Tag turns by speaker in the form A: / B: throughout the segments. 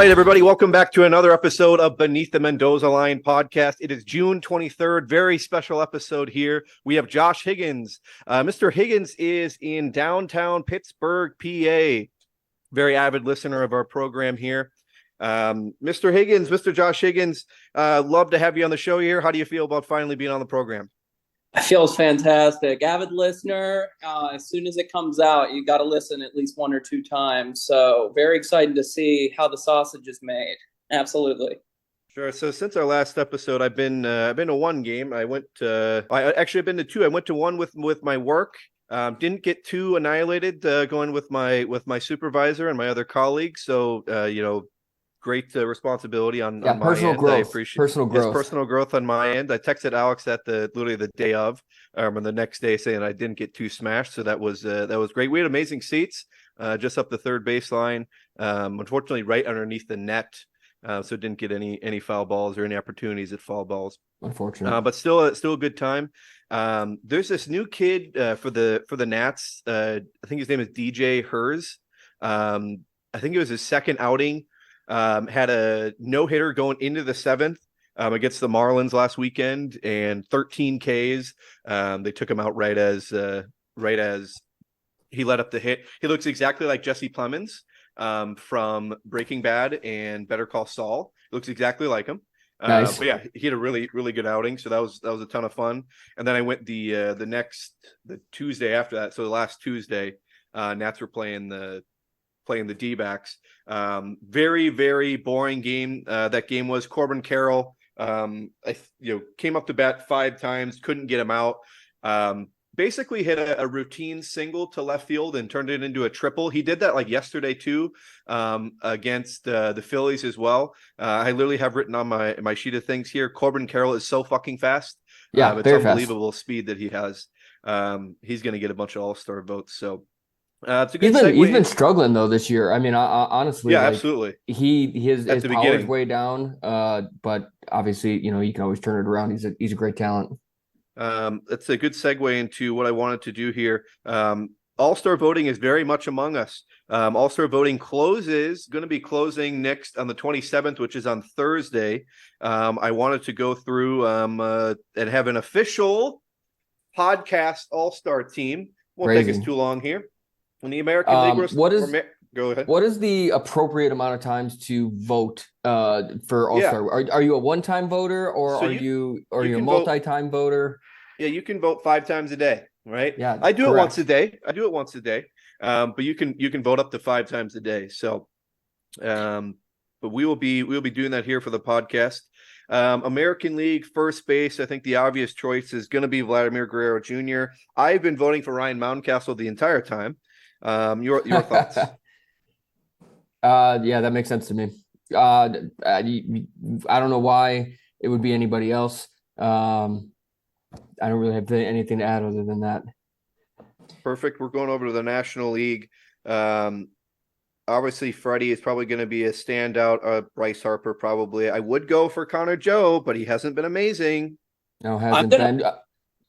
A: right, everybody, welcome back to another episode of Beneath the Mendoza Line podcast. It is June 23rd, very special episode here. We have Josh Higgins. Mr. Higgins is in downtown Pittsburgh, PA. Very avid listener of our program here. Mr. Higgins, Mr. Josh Higgins, love to have you on the show here. How do you feel about finally being on the program?
B: It feels fantastic. Avid listener. As soon as it comes out, you got to listen at least one or two times. So very excited to see how the sausage is made. Absolutely.
A: Sure. So since our last episode, I've been to one game. I've been to two. I went to one with my work. Didn't get too annihilated going with my supervisor and my other colleagues. So great responsibility on my
C: personal
A: end.
C: Growth.
A: I appreciate personal growth on my end. I texted Alex at literally the day of, or the next day, saying I didn't get too smashed. So that was great. We had amazing seats, just up the third baseline. Unfortunately, right underneath the net, so didn't get any foul balls or any opportunities at foul balls.
C: Unfortunate,
A: but still a good time. There's this new kid for the Nats. I think his name is DJ Hers. I think it was his second outing. Had a no-hitter going into the seventh against the Marlins last weekend and 13 Ks. They took him out right as he let up the hit. He looks exactly like Jesse Plemons from Breaking Bad and Better Call Saul. Looks exactly like him.
C: Nice.
A: But yeah, he had a really, really good outing. So that was a ton of fun. And then I went the Tuesday after that. So the last Tuesday, Nats were playing the D-backs. Very, very boring game. That game was. Corbin Carroll, came up to bat 5 times, couldn't get him out. Basically hit a routine single to left field and turned it into a triple. He did that like yesterday too, against the Phillies as well. I literally have written on my sheet of things here, Corbin Carroll is so fucking fast.
C: Yeah,
A: it's
C: very
A: unbelievable
C: fast.
A: Speed that he has. He's going to get a bunch of all-star votes. So it's a good segue.
C: He's been struggling though this year. I mean, honestly,
A: yeah, absolutely.
C: His power's way down. But obviously, you can always turn it around. He's a great talent.
A: It's a good segue into what I wanted to do here. All-star voting is very much among us. All-star voting going to be closing next on the 27th, which is on Thursday. I wanted to go through and have an official podcast all-star team. Won't take us too long here. In the American League, go ahead.
C: What is the appropriate amount of times to vote for All-Star? Are you a one-time voter or are you a multi-time voter?
A: Yeah, you can vote 5 times a day, right?
C: Yeah,
A: I do it once a day. But you can vote up to 5 times a day. So, but we'll be doing that here for the podcast. American League first base. I think the obvious choice is going to be Vladimir Guerrero Jr. I've been voting for Ryan Mountcastle the entire time. Your thoughts?
C: Yeah, that makes sense to me. I don't know why it would be anybody else. I don't really have anything to add other than that.
A: Perfect. We're going over to the National League. Obviously, Freddie is probably going to be a standout. Bryce Harper probably. I would go for Connor Joe, but he hasn't been amazing.
C: No, hasn't been.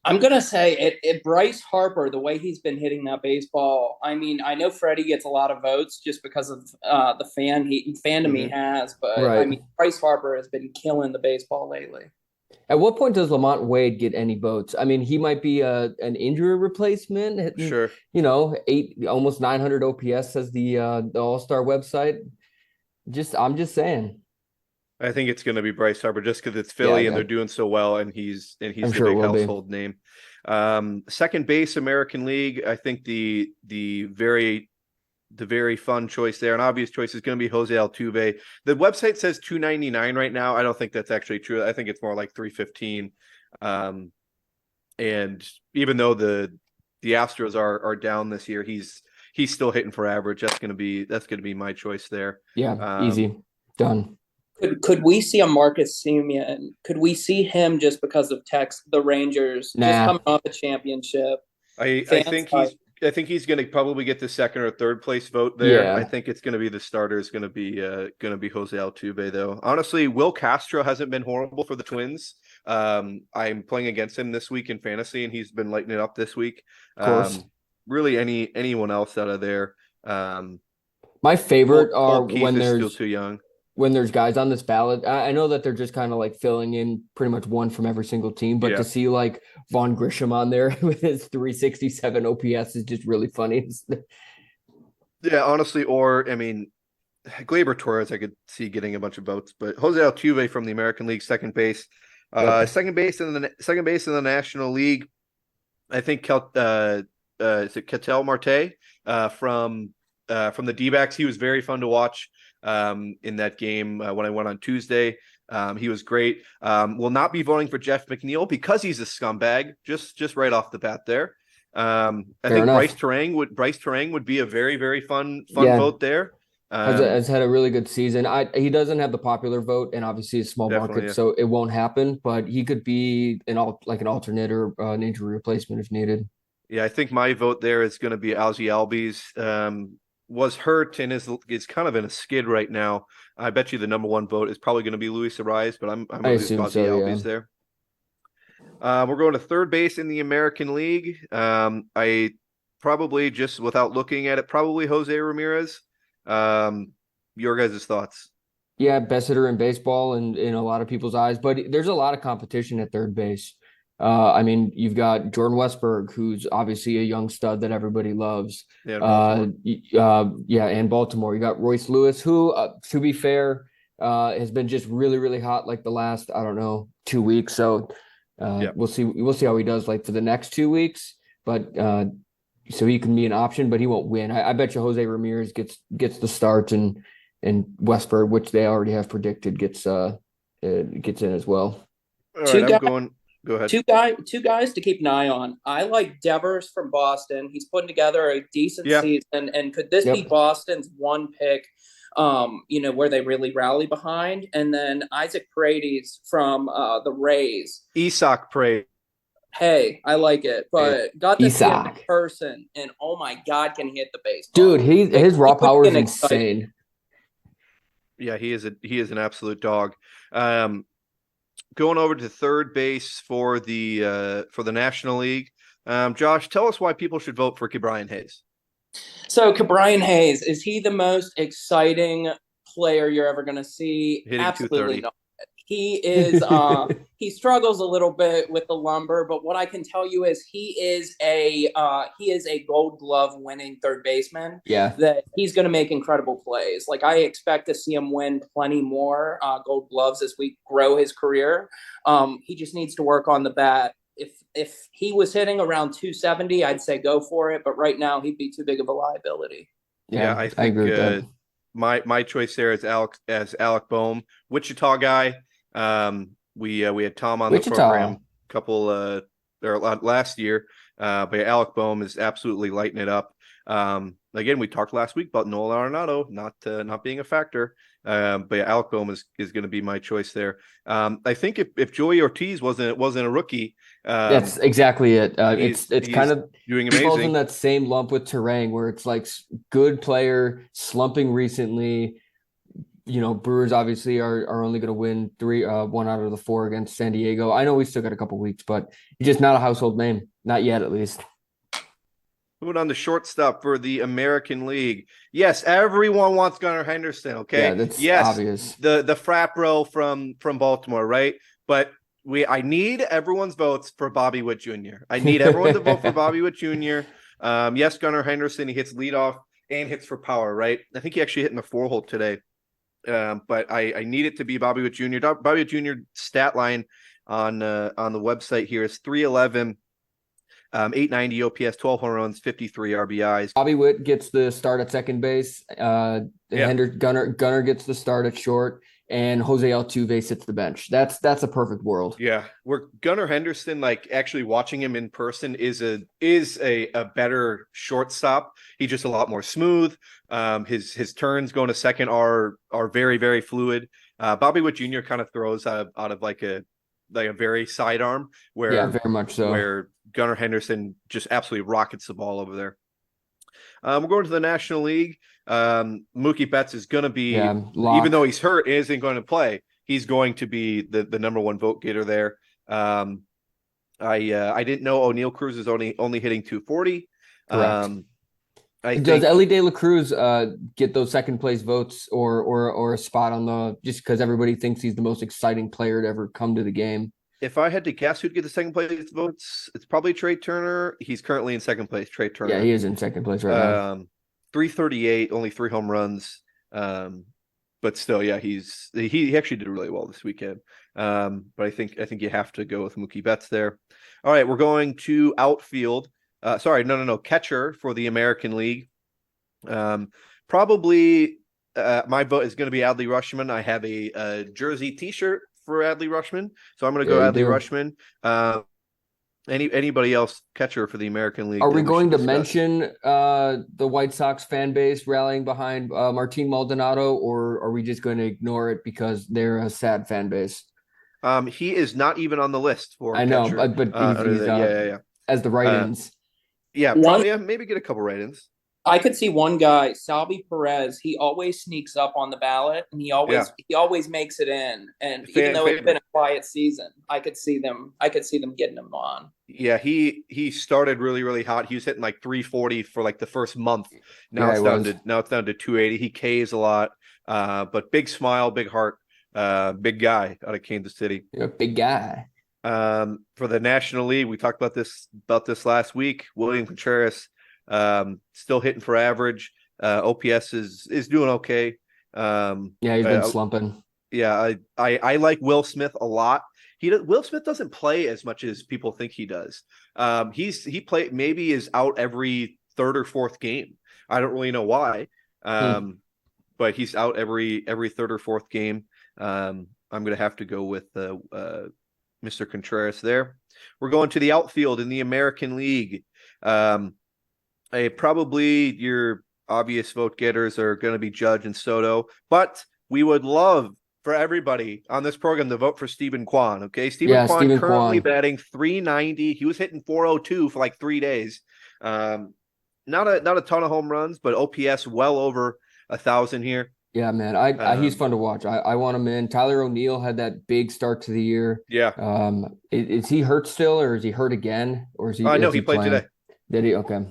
B: I'm going to say Bryce Harper, the way he's been hitting that baseball, I mean, I know Freddie gets a lot of votes just because of the fandom he has, but
C: right.
B: I mean, Bryce Harper has been killing the baseball lately.
C: At what point does Lamont Wade get any votes? I mean, he might be an injury replacement.
A: Sure.
C: Almost 900 OPS says the All-Star website. I'm just saying.
A: I think it's going to be Bryce Harper just because it's Philly and they're doing so well, and he's the big household name. Second base, American League. I think the very fun choice there, an obvious choice, is going to be Jose Altuve. The website says $299 right now. I don't think that's actually true. I think it's more like $315. And even though the Astros are down this year, he's still hitting for average. That's going to be my choice there.
C: Yeah, easy, done.
B: Could we see a Marcus Semien? Could we see him just because of the Rangers just coming off a championship?
A: I think he's going to probably get the second or third place vote there. Yeah. I think it's going to be the starter is going to be Jose Altuve though. Honestly, Will Castro hasn't been horrible for the Twins. I'm playing against him this week in fantasy, and he's been lighting it up this week.
C: Of course.
A: Really, anyone else out of there?
C: My favorite
A: Cole
C: are
A: Keith
C: when
A: is
C: there's
A: still too young.
C: when there's guys on this ballot. I know that they're just kind of like filling in pretty much one from every single team, but
A: Yeah.
C: to see like Vaughn Grisham on there with his 367 OPS is just really funny.
A: Yeah, honestly, or I mean, Gleyber Torres, I could see getting a bunch of votes, but Jose Altuve from the American League, second base,
C: Yep.
A: second base in the National League. I think is it Ketel Marte from the D-backs. He was very fun to watch in that game when I went on Tuesday. He was great. Will not be voting for Jeff McNeil because he's a scumbag. Just right off the bat there. I
C: Fair
A: think
C: enough.
A: Bryce Terang would be a very very fun
C: Yeah.
A: vote there.
C: Has had a really good season. He doesn't have the popular vote, and obviously a small
A: Definitely,
C: market,
A: yeah.
C: so it won't happen. But he could be an alternate or an injury replacement if needed.
A: Yeah, I think my vote there is going to be Algie Albies. Was hurt and is kind of in a skid right now. I bet you the number one vote is probably going to be Luis Ariz, but I'm
C: I
A: going to
C: assume
A: Algie
C: so, yeah.
A: Albies there. We're going to third base in the American League. I probably, just without looking at it, probably Jose Ramirez. Your guys' thoughts?
C: Yeah, best hitter in baseball and in a lot of people's eyes, but there's a lot of competition at third base. I mean, you've got Jordan Westberg, who's obviously a young stud that everybody loves.
A: Yeah, Baltimore.
C: Yeah, and Baltimore. You got Royce Lewis, who, to be fair, has been just really, really hot like the last, I don't know, 2 weeks. So
A: Yeah.
C: we'll see how he does like for the next 2 weeks. But so he can be an option, but he won't win. I bet you Jose Ramirez gets the start and Westberg, which they already have predicted, gets in as well.
A: All right, I'm going. Go ahead.
B: Two guys to keep an eye on. I like Devers from Boston. He's putting together a decent season. And could this be Boston's one pick, where they really rally behind? And then Isaac Paredes from the Rays.
A: Isak Paredes.
B: Hey, I like it, but got to see him in
C: Isak.
B: person, and oh my God, can he hit the baseball?
C: Dude, his raw power is insane.
A: Yeah, he is an absolute dog. Going over to third base for the National League. Josh, tell us why people should vote for Ke'Bryan Hayes.
B: So Ke'Bryan Hayes, is he the most exciting player you're ever going to see?
A: Hitting
B: Absolutely not. He is he struggles a little bit with the lumber, but what I can tell you is he is a Gold Glove winning third baseman.
C: Yeah,
B: that he's going to make incredible plays. Like, I expect to see him win plenty more Gold Gloves as we grow his career. He just needs to work on the bat. If he was hitting around 270, I'd say go for it. But right now, he'd be too big of a liability.
A: Yeah, I think
C: agree with that.
A: My choice there is Alec Boehm, Wichita guy. We had Tom on the program last year. But Alec Boehm is absolutely lighting it up. Again, we talked last week about Nolan Arenado not being a factor. But Alec Boehm is going to be my choice there. I think if Joey Ortiz wasn't a rookie,
C: that's exactly it. It's kind of
A: doing amazing.
C: Falls in that same lump with Terang, where it's like good player slumping recently. Brewers obviously are only going to win 1 out of the 4 against San Diego. I know we still got a couple weeks, but he's just not a household name, not yet at least.
A: Moving on to shortstop for the American League. Yes, everyone wants Gunnar Henderson. Okay,
C: yeah, that's obvious.
A: The frat bro from Baltimore, right? But I need everyone's votes for Bobby Witt Jr. I need everyone to vote for Bobby Witt Jr. Yes, Gunnar Henderson. He hits leadoff and hits for power, right? I think he actually hit in the 4-hole today. But I need it to be Bobby Witt Jr. Bobby Witt Jr. stat line on the website here is 311, 890 OPS, 12 home runs, 53 RBIs.
C: Bobby Witt gets the start at second base. Gunnar gets the start at short, and Jose Altuve sits the bench. That's a perfect world.
A: Yeah, where Gunnar Henderson, like actually watching him in person, is a better shortstop. He's just a lot more smooth. His turns going to second are very very fluid. Bobby Witt Jr. kind of throws out of like a very sidearm where
C: very much so.
A: Where Gunnar Henderson just absolutely rockets the ball over there. We're going to the National League. Mookie Betts is going to be, even though he's hurt, isn't going to play. He's going to be the number one vote getter there. I didn't know O'Neal Cruz is only hitting 240.
C: Correct.
A: I
C: Does
A: think
C: Ellie De La Cruz get those second place votes or a spot on the just because everybody thinks he's the most exciting player to ever come to the game?
A: if I had to guess who'd get the second place votes, it's probably Trey Turner. He's currently in second place. Trey
C: Yeah,
A: Turner.
C: he is in second place right now.
A: 338, only 3 home runs. But still, yeah, he actually did really well this weekend. But I think you have to go with Mookie Betts there. All right, we're going to outfield. Sorry, no, catcher for the American League. Probably my vote is going to be Adley Rutschman. I have a jersey T-shirt for Adley Rutschman, so I'm going to
C: Yeah,
A: go
C: you
A: Adley
C: do.
A: Rutschman. Anybody else catcher for the American League?
C: Are
A: that
C: we going
A: should
C: to
A: discuss?
C: mention the White Sox fan base rallying behind Martin Maldonado, or are we just going to ignore it because they're a sad fan base?
A: He is not even on the list for
C: I know,
A: catcher.
C: but
A: Under
C: he's
A: the, yeah.
C: as the
A: Uh,
C: write-ins.
A: yeah,
B: One,
A: probably maybe get a couple write-ins.
B: I could see one guy, Salvi Perez. He always sneaks up on the ballot, and he
A: Yeah,
B: always makes it in. And even though it's been
A: favorite.
B: a quiet season, I could see them getting him on.
A: Yeah, he started really hot. He was hitting like 340 for like the first month. Now
C: Yeah,
A: it's
C: he
A: down
C: was.
A: to 280. He Ks a lot. But big smile, big heart, big guy out of Kansas City.
C: You're a big guy.
A: For the National League, we talked about this last week. William Contreras, still hitting for average. OPS is doing okay.
C: Yeah, he's been slumping.
A: Yeah, I like Will Smith a lot. Will Smith doesn't play as much as people think he does. Maybe is out every third or fourth game. I don't really know why. But he's out every third or fourth game. I'm gonna have to go with Mr. Contreras there. We're going to the outfield in the American League. Probably your obvious vote getters are going to be Judge and Soto, but we would love for everybody on this program to vote for Stephen Kwan. Okay, Stephen Kwan
C: Stephen
A: currently
C: Kwan.
A: batting 390. He was hitting 402 for like 3 days. Not a ton of home runs, but OPS well over 1,000 here.
C: Yeah, man. He's fun to watch. I want him in. Tyler O'Neill had that big start to the year.
A: Yeah.
C: Is he hurt still, or is he hurt again, or is he?
A: I know
C: is
A: he played
C: playing?
A: today.
C: Did he? Okay.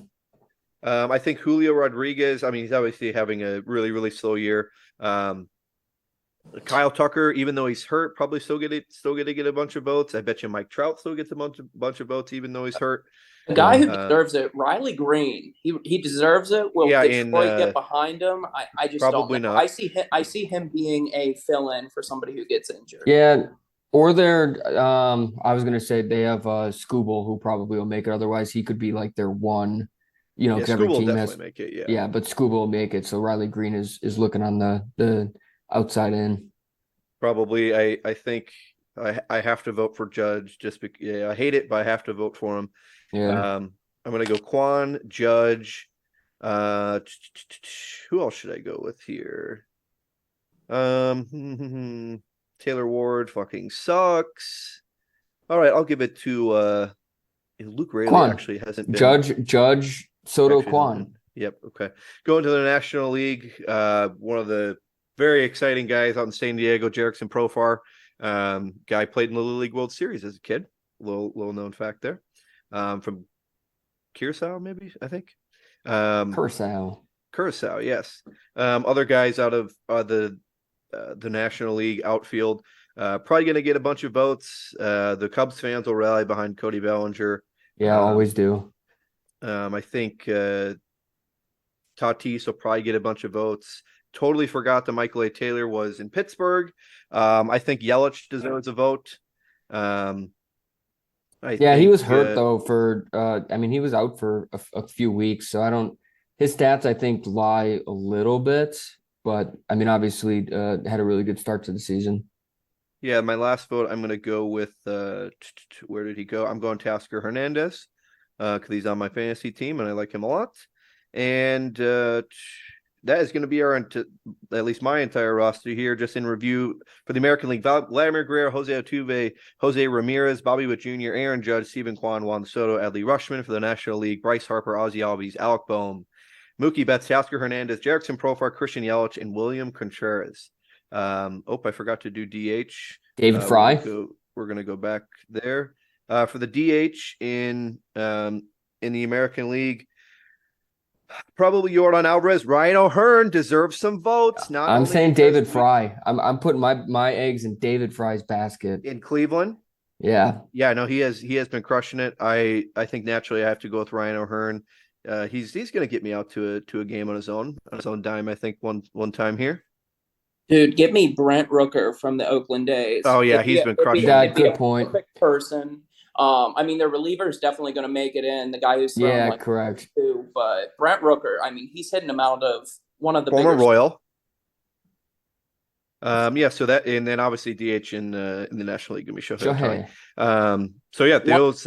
A: I think Julio Rodriguez. I mean, he's obviously having a really slow year. Kyle Tucker, even though he's hurt, probably still gonna get a bunch of votes. I bet you Mike Trout still gets a bunch of votes, even though he's hurt.
B: The guy who deserves it, Riley Green. He deserves it. Will Detroit get behind him? I just
A: probably
B: don't know.
A: not.
B: I see him being a fill-in for somebody who gets injured.
C: Yeah. Or they're I was gonna say they have Scooble, who probably will make it. Otherwise, he could be like their one, because every
A: Scooble
C: team
A: will
C: has
A: definitely make it.
C: yeah, but Scooble will make it. So Riley Green is looking on the outside in.
A: Probably. I think I have to vote for Judge just because I hate it, but I have to vote for him.
C: Yeah.
A: I'm gonna go Kwan, Judge. Who else should I go with here? Taylor Ward fucking sucks. All right, I'll give it to Luke Rayleigh.
C: Kwan.
A: Actually hasn't been
C: Judge Soto Kwan.
A: Yep. Okay. Going to the National League. One of the very exciting guys out in San Diego, Jerickson Profar. Guy played in the Little League World Series as a kid. Little known fact there. From Curacao, maybe, I think. Curacao, yes. Other guys out of the National League outfield, probably going to get a bunch of votes. The Cubs fans will rally behind Cody Bellinger.
C: Yeah, always do.
A: I think Tatis will probably get a bunch of votes. Totally forgot that Michael A. Taylor was in Pittsburgh. I think Yelich deserves a vote.
C: He was hurt though for he was out for a few weeks, so his stats I think lie a little bit, but I mean obviously had a really good start to the season.
A: Yeah, my last vote I'm going to go with where did he go? I'm going Teoscar Hernandez because he's on my fantasy team and I like him a lot. And that is going to be at least my entire roster here, just in review for the American League. Vladimir Guerrero, Jose Altuve, Jose Ramirez, Bobby Witt Jr., Aaron Judge, Stephen Kwan, Juan Soto, Adley Rutschman for the National League, Bryce Harper, Ozzie Albies, Alec Boehm, Mookie Betts, Teoscar Hernandez, Jerickson Profar, Christian Yelich, and William Contreras. I forgot to do DH.
C: David Fry.
A: We're going to go back there. For the DH in the American League, Probably Jordan Alvarez. Ryan O'Hearn deserves some votes. Not
C: I'm
A: only
C: saying
A: because
C: David Fry. I'm putting my eggs in David Fry's basket.
A: in Cleveland.
C: Yeah.
A: Yeah, no, he has been crushing it. I think naturally I have to go with Ryan O'Hearn. He's going to get me out to a game on his own dime. I think one time here.
B: Dude, get me Brent Rooker from the Oakland Days.
A: Oh yeah,
B: It'd be
A: he's
B: a-
A: been
B: it'd be-
A: crushing
C: Yeah,
A: it.
B: it'd be
C: good
B: a
C: point.
B: Perfect person. I mean, their reliever is definitely going to make it in. The guy who's thrown
C: Yeah,
B: like
C: correct.
B: two, but Brent Rooker, I mean, he's hitting them out of one of the
A: Former
B: bigger.
A: Royal. Yeah, so that, and then obviously DH in the National League gonna be Shohei
C: Shohei.
A: Ohtani. So yeah, those.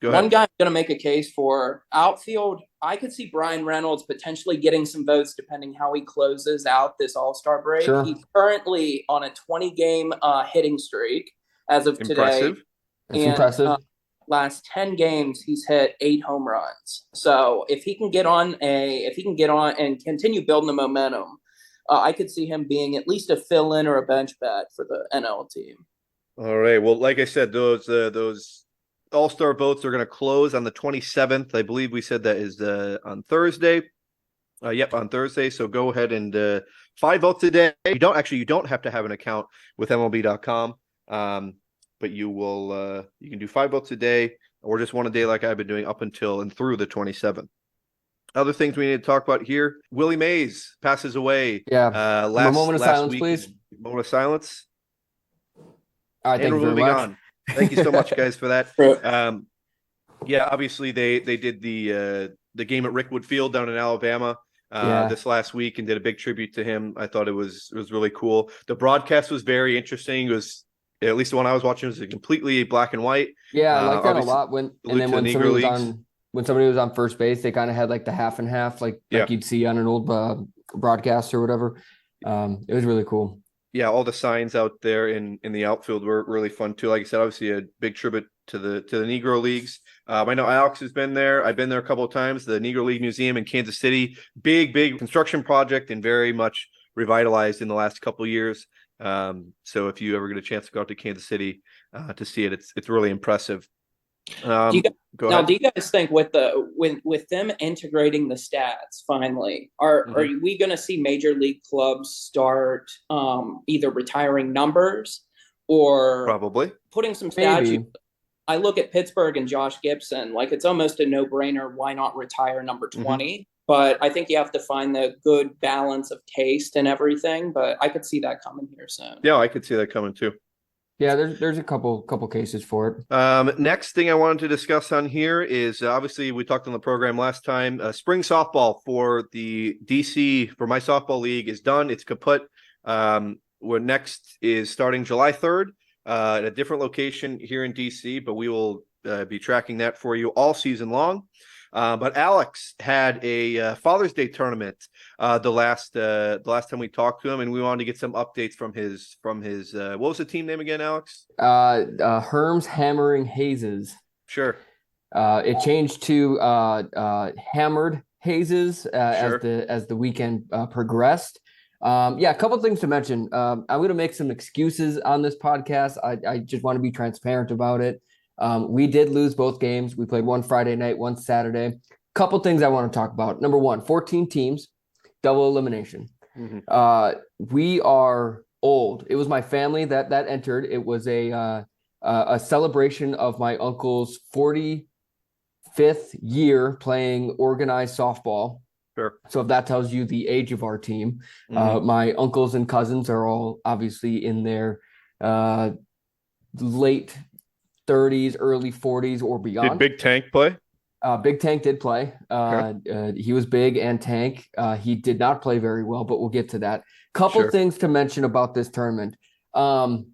A: Go
B: One
A: ahead.
B: guy I'm going to make a case for outfield. I could see Brian Reynolds potentially getting some votes depending how he closes out this All-Star break.
C: Sure.
B: He's currently on a 20-game hitting streak as of today.
A: Impressive.
C: That's
B: And,
C: impressive.
B: Last 10 games, he's hit 8 home runs. So if he can get on and continue building the momentum, I could see him being at least a fill-in or a bench bat for the NL team.
A: All right. Well, like I said, those All-Star votes are going to close on the 27th. I believe we said that is on Thursday. Yep, on Thursday. So go ahead and 5 votes a day. You don't have to have an account with MLB.com. But you can do 5 votes a day or just one a day like I've been doing up until and through the 27th. Other things we need to talk about here. Willie Mays passes away.
C: Yeah.
A: Last
C: moment of
A: last
C: silence,
A: week.
C: please.
A: Moment of silence.
C: All right, thank
A: And
C: you
A: we're
C: very
A: moving
C: much.
A: on. Thank you so much, guys, for that.
B: Right.
A: Yeah, obviously they did the game at Rickwood Field down in Alabama this last week and did a big tribute to him. I thought it was really cool. The broadcast was very interesting. It was, at least the one I was watching, was completely black and white.
C: Yeah, I like that a lot. When
A: Leagues.
C: When somebody was on first base, they kind of had like the half and half, like you'd see on an old broadcast or whatever. It was really cool.
A: Yeah, all the signs out there in the outfield were really fun too. Like I said, obviously a big tribute to the Negro Leagues. I know Alex has been there. I've been there a couple of times. The Negro League Museum in Kansas City, big construction project and very much revitalized in the last couple of years. So if you ever get a chance to go out to Kansas City to see it, it's really impressive.
B: Do you guys think with them integrating the stats finally, are we going to see major league clubs start either retiring numbers or
A: probably
B: putting some stats? I look at Pittsburgh and Josh Gibson, like it's almost a no-brainer. Why not retire number 20? But I think you have to find the good balance of taste and everything. But I could see that coming here soon.
A: Yeah, I could see that coming too.
C: Yeah, there's a couple cases for it.
A: Next thing I wanted to discuss on here is obviously we talked on the program last time. Spring softball for the DC for my softball league is done. It's kaput. Where next is starting July 3rd at a different location here in DC, but we will be tracking that for you all season long. But Alex had a Father's Day tournament the last time we talked to him, and we wanted to get some updates from his what was the team name again, Alex?
C: Herms Hammering Hazes.
A: Sure.
C: It changed to Hammered Hazes as the weekend progressed. A couple things to mention. I'm going to make some excuses on this podcast. I just want to be transparent about it. We did lose both games. We played one Friday night, one Saturday. Couple things I want to talk about. Number one, 14 teams, double elimination. We are old. It was my family that entered. It was a celebration of my uncle's 45th year playing organized softball.
A: Sure.
C: So if that tells you the age of our team, my uncles and cousins are all obviously in their late 30s, early 40s or beyond.
A: Did Big Tank play?
C: Big Tank did play. He was big and Tank. He did not play very well, but we'll get to that. Couple things to mention about this tournament. The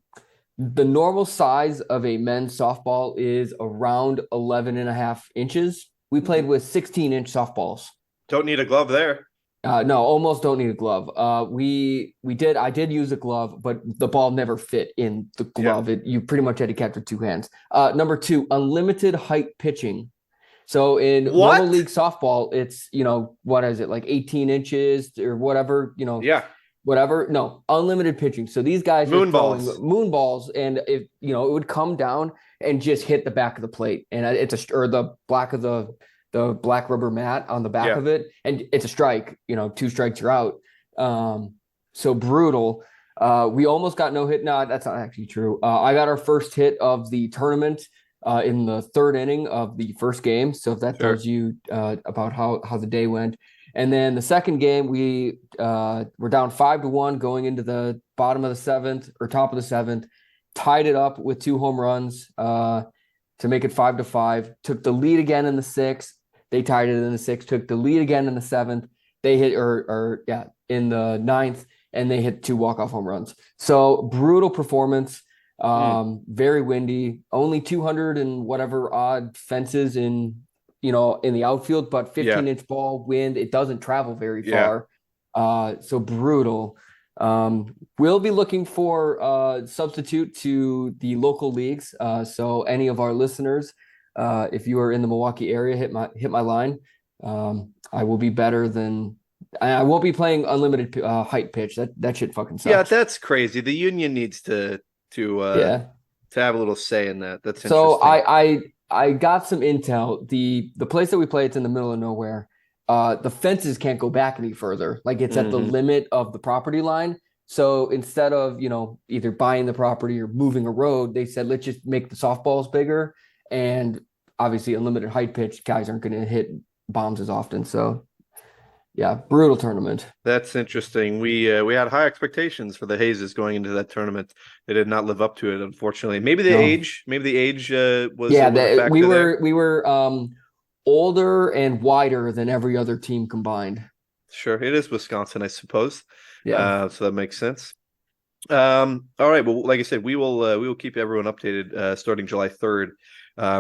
C: normal size of a men's softball is around 11 and a half inches. We played with 16-inch softballs.
A: Don't need a glove there.
C: No, almost don't need a glove. I did use a glove, but the ball never fit in the glove. You pretty much had to catch with 2 hands. Number 2, unlimited height pitching. So in normal league softball, it's, what is it, like 18 inches or whatever, whatever. No, unlimited pitching. So these guys
A: moon balls,
C: and if it would come down and just hit the back of the plate, and or the back of the the black rubber mat on the back
A: Yeah.
C: of it, and it's a strike. 2 strikes you're out. So brutal. We almost got no hit. No, that's not actually true. I got our first hit of the tournament in the 3rd inning of the first game. So if that
A: Sure.
C: tells you about how the day went. And then the second game, we were down 5-1 going into the bottom of the 7th or top of the 7th, tied it up with 2 home runs to make it 5-5. Took the lead again in the 6th. They tied it in the 6th. Took the lead again in the 7th. They hit in the 9th, and they hit 2 walk-off home runs. So brutal performance. Very windy. Only 200 and whatever odd fences in the outfield, but 15-inch ball, wind. It doesn't travel very far. So brutal. We'll be looking for substitute to the local leagues. So any of our listeners, if you are in the Milwaukee area, hit my line. I will be better than I won't be playing unlimited height pitch. That shit fucking sucks.
A: Yeah, that's crazy. The union needs to have a little say in that. That's interesting.
C: So I got some intel. The place that we play, it's in the middle of nowhere. The fences can't go back any further. Like it's at the limit of the property line. So instead of, either buying the property or moving a road, they said, let's just make the softballs bigger. And obviously unlimited height pitch, guys aren't going to hit bombs as often. So yeah, brutal tournament.
A: That's interesting. We had high expectations for the Hazes going into that tournament. They did not live up to it, unfortunately. Maybe the age was a factor
C: we
A: there.
C: were older and wider than every other team combined.
A: Sure, it is Wisconsin, I suppose.
C: Yeah.
A: So that makes sense. All right. Well, like I said, we will keep everyone updated starting July 3rd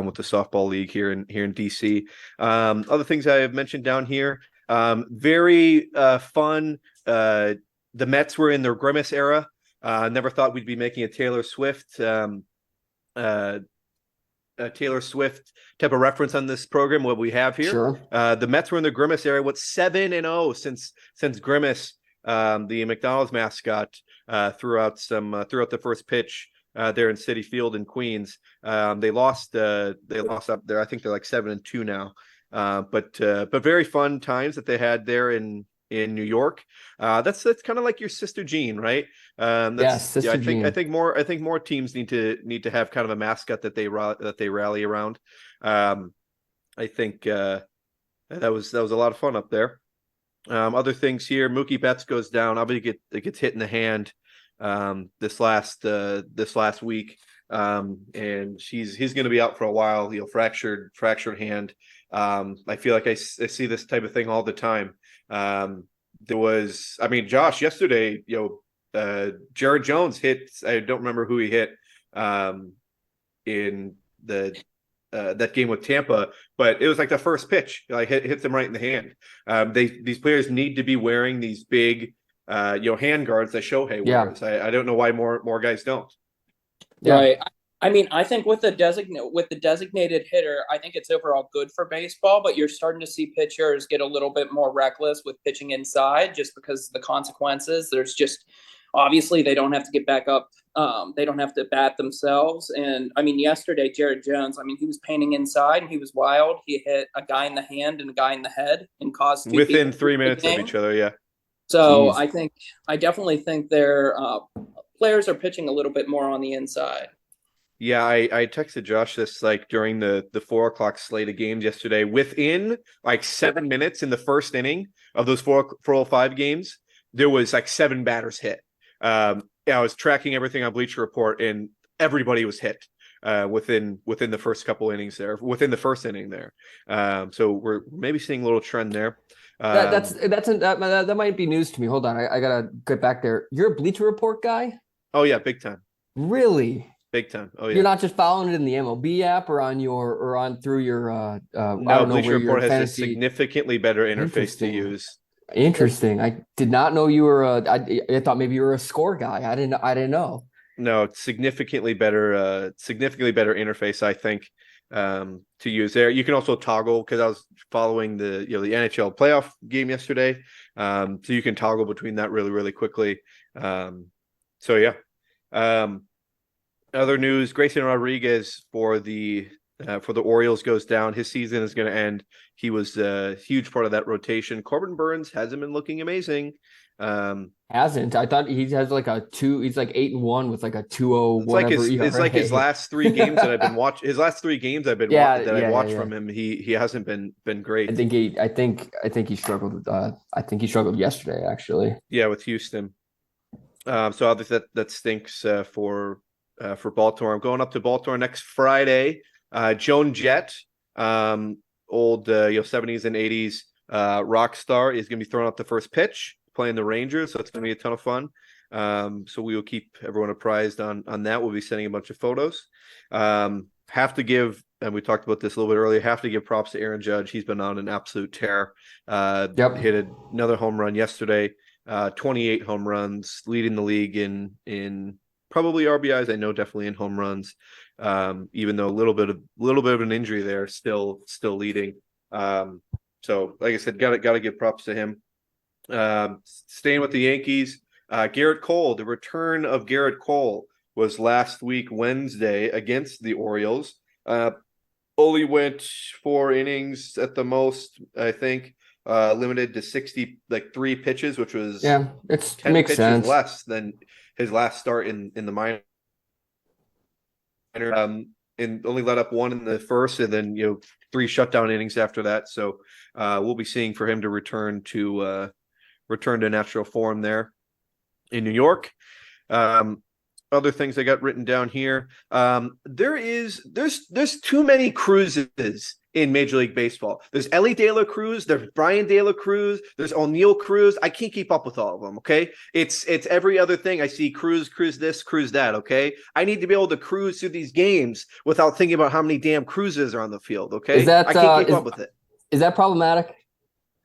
A: with the softball league here in DC. Other things I have mentioned down here. Very fun. The Mets were in their Grimace era. Never thought we'd be making a Taylor Swift type of reference on this program. What we have here,
C: Sure.
A: The Mets were in the Grimace era. What 7-0 since Grimace, the McDonald's mascot, threw out the first pitch there in Citi Field in Queens. They lost up there. I think they're like 7-2 now. But very fun times that they had there in New York. That's kind of like your Sister Jean, right?
C: Sister Jean.
A: I think more teams need to have kind of a mascot that they rally around. I think that was a lot of fun up there. Other things here, Mookie Betts goes down. Obviously, it gets hit in the hand this last week, and he's going to be out for a while. Fractured hand. I feel like I see this type of thing all the time. Josh, yesterday, Jared Jones hit. I don't remember who he hit in that game with Tampa, but it was like the first pitch, hits them right in the hand. These players need to be wearing these big, hand guards that Shohei wears. I don't know why more guys don't.
B: Yeah. Right. I think with the designated hitter, I think it's overall good for baseball, but you're starting to see pitchers get a little bit more reckless with pitching inside just because of the consequences. There's just obviously they don't have to get back up. They don't have to bat themselves. And yesterday, Jared Jones, he was painting inside and he was wild. He hit a guy in the hand and a guy in the head and caused
A: within 3 minutes of each other. Yeah.
B: So I definitely think their players are pitching a little bit more on the inside.
A: Yeah, I texted Josh this during the 4:00 slate of games yesterday. Within 7 minutes in the first inning of those 405 games, there was 7 batters hit. I was tracking everything on Bleacher Report, and everybody was hit within the first couple innings there, within the first inning there. So we're maybe seeing a little trend there.
C: That might be news to me. Hold on, I gotta get back there. You're a Bleacher Report guy?
A: Oh yeah, big time.
C: Really?
A: Big time. Oh yeah.
C: You're not just following it in the MLB app or through your
A: no, Bleacher Report has a significantly better interface to use.
C: Interesting. I did not know you were I thought maybe you were a score guy. I didn't know.
A: No, it's significantly better interface, I think, to use there. You can also toggle, because I was following the NHL playoff game yesterday. So you can toggle between that really, really quickly. So yeah. Other news, Grayson Rodriguez for the for the Orioles goes down. His season is going to end. He was a huge part of that rotation. Corbin Burns hasn't been looking amazing.
C: Hasn't. I thought he has like a 2. He's like 8-1 with like a 2.0 whatever ERA.
A: It's like his last 3 games that I've been watching. His last 3 games I've been I've watched from him. He hasn't been great.
C: I think he struggled. I think he struggled yesterday actually.
A: Yeah, with Houston. So obviously that stinks for Baltimore. I'm going up to Baltimore next Friday. Joan Jett, old 70s and 80s rock star, is going to be throwing up the first pitch, playing the Rangers. So it's going to be a ton of fun. So we will keep everyone apprised on that. We'll be sending a bunch of photos. Have to give, and we talked about this a little bit earlier, have to give props to Aaron Judge. He's been on an absolute tear. Hit another home run yesterday. 28 home runs, leading the league in probably RBIs. I know definitely in home runs. Even though a little bit of an injury there, still leading. So like I said, gotta give props to him. Staying with the Yankees, Garrett Cole. The return of Garrett Cole was last week Wednesday against the Orioles. Only went 4 innings at the most, I think. Limited to 3 pitches, which was
C: it's
A: 10
C: makes
A: pitches
C: sense.
A: less than his last start in the minor. And only let up 1 in the first, and then 3 shutdown innings after that. So we'll be seeing for him to return to natural form there in New York. Other things I got written down here. There's too many Cruzes in Major League Baseball. There's Ellie De La Cruz, there's Brian De La Cruz, there's O'Neill Cruz. I can't keep up with all of them. Okay, it's every other thing I see. Cruz this, Cruz that. Okay, I need to be able to cruise through these games without thinking about how many damn Cruzes are on the field. Okay, I can't keep up with it.
C: Is that problematic?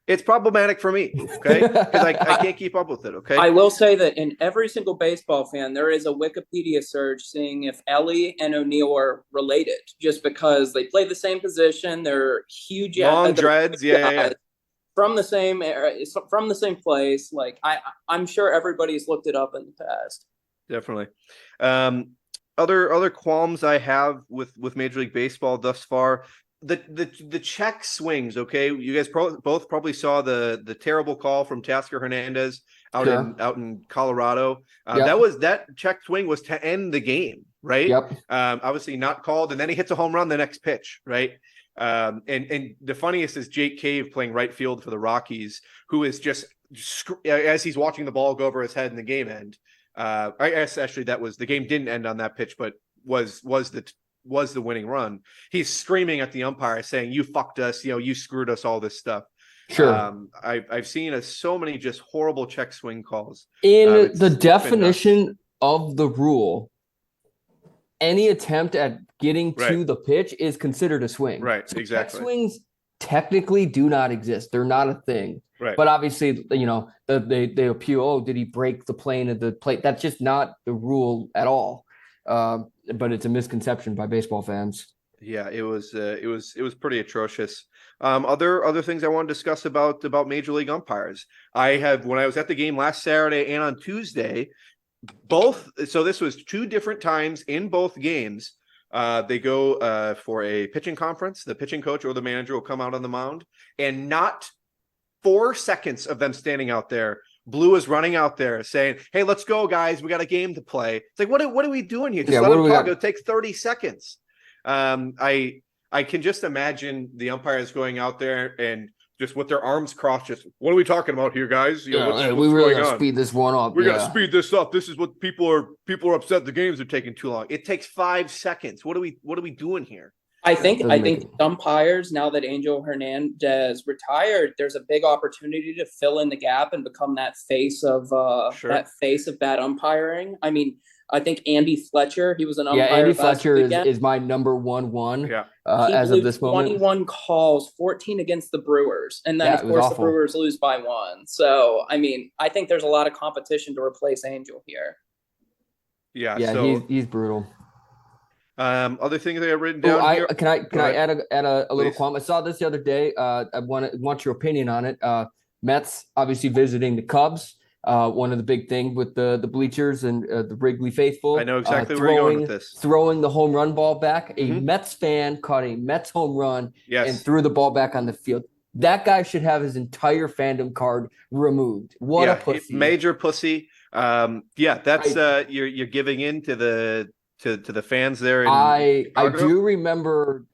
A: It's problematic for me, okay? Because I can't keep up with it, okay?
B: I will say that in every single baseball fan, there is a Wikipedia search seeing if Ellie and O'Neill are related, just because they play the same position. They're huge.
A: Long dreads, yeah.
B: From the same era, from the same place. Like I'm sure everybody's looked it up in the past.
A: Definitely. Other qualms I have with Major League Baseball thus far. The check swings, okay. You guys both probably saw the terrible call from Tasker Hernandez out in Colorado. That check swing was to end the game, right?
C: Yep.
A: Obviously not called, and then he hits a home run the next pitch, right? And the funniest is Jake Cave playing right field for the Rockies, who is just as he's watching the ball go over his head in the game end. I guess actually the game didn't end on that pitch, but was the winning run. He's screaming at the umpire saying, "You fucked us, you screwed us," all this stuff.
C: Sure.
A: I've seen so many just horrible check swing calls.
C: In the definition of the rule, any attempt at getting to the pitch is considered a swing.
A: Right,
C: so
A: exactly.
C: Check swings technically do not exist. They're not a thing.
A: Right.
C: But obviously, they appeal, oh, did he break the plane of the plate? That's just not the rule at all. But it's a misconception by baseball fans.
A: Yeah, it was pretty atrocious. Other things I want to discuss about Major League umpires. When I was at the game last Saturday and on Tuesday, so this was 2 different times in both games. They go for a pitching conference. The pitching coach or the manager will come out on the mound, and not 4 seconds of them standing out there, Blue is running out there saying, "Hey, let's go, guys. We got a game to play." It's like, what are we doing here? Just let them talk. It takes 30 seconds. I can just imagine the umpires going out there and just with their arms crossed, just, "What are we talking about here, guys?
C: We really gotta speed this one up.
A: We gotta speed this up. This is what people are upset. The games are taking too long. It takes 5 seconds. What are we doing here?"
B: I think umpires, now that Angel Hernandez retired, there's a big opportunity to fill in the gap and become that face of bad umpiring. I mean, I think Andy Fletcher, he was an umpire.
C: Yeah, Andy Fletcher is my number one.
A: Yeah.
C: As of this moment,
B: 21 calls, 14 against the Brewers, and then of course the Brewers lose by 1. So I mean, I think there's a lot of competition to replace Angel here.
A: Yeah.
C: Yeah,
A: so,
C: he's brutal.
A: Other things I have written down here.
C: Can I add a little qualm? I saw this the other day. I want your opinion on it. Mets obviously visiting the Cubs. One of the big things with the bleachers and the Wrigley faithful.
A: I know exactly where you're going with this.
C: Throwing the home run ball back. A
A: Mhm.
C: Mets fan caught a Mets home run and
A: Yes.
C: threw the ball back on the field. That guy should have his entire fandom card removed. What a pussy.
A: Major pussy. That's you're giving in to the fans there.
C: I do remember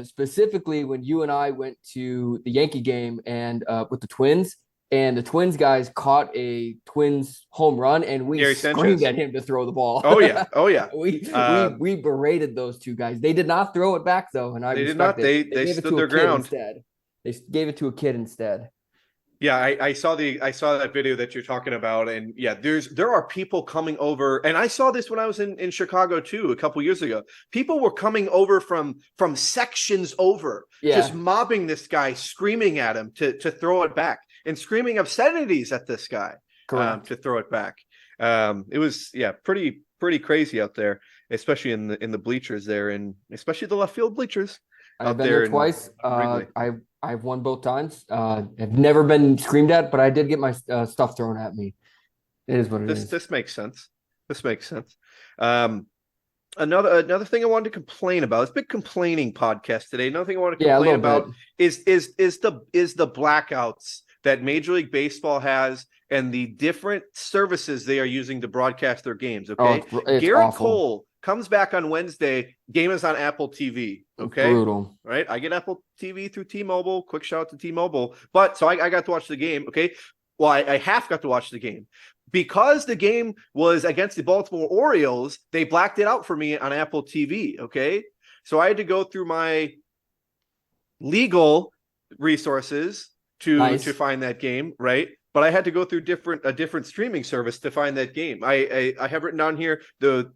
C: specifically when you and I went to the Yankee game and with the Twins, and the Twins guys caught a Twins home run, and we
A: Gary
C: screamed
A: Sanchez.
C: at him to throw the ball.
A: Oh yeah.
C: We berated those two guys. They did not throw it back though, and I
A: They did not.
C: respect it.
A: They
C: gave
A: stood
C: it to
A: their
C: a kid
A: ground.
C: instead. They gave it to a kid instead.
A: Yeah, I saw that video that you're talking about, and yeah, there are people coming over, and I saw this when I was in Chicago too a couple years ago. People were coming over from sections over, just mobbing this guy, screaming at him to throw it back, and screaming obscenities at this guy to throw it back. It was pretty crazy out there, especially in the bleachers there, and especially the left field bleachers.
C: I've been there twice. I've won both times. I've never been screamed at, but I did get my stuff thrown at me. It is what it is.
A: This makes sense. Another thing I wanted to complain about. It's a big complaining podcast today. Another thing I want to complain about is the blackouts that Major League Baseball has and the different services they are using to broadcast their games. Okay,
C: it's
A: Garrett
C: awful.
A: Cole comes back on Wednesday. Game is on Apple TV. Okay,
C: brutal.
A: Right? I get Apple TV through T-Mobile. Quick shout out to T-Mobile. But so I got to watch the game. Okay, well I half got to watch the game because the game was against the Baltimore Orioles. They blacked it out for me on Apple TV. Okay, so I had to go through my legal resources to find that game. Right. But I had to go through a different streaming service to find that game. I have written down here the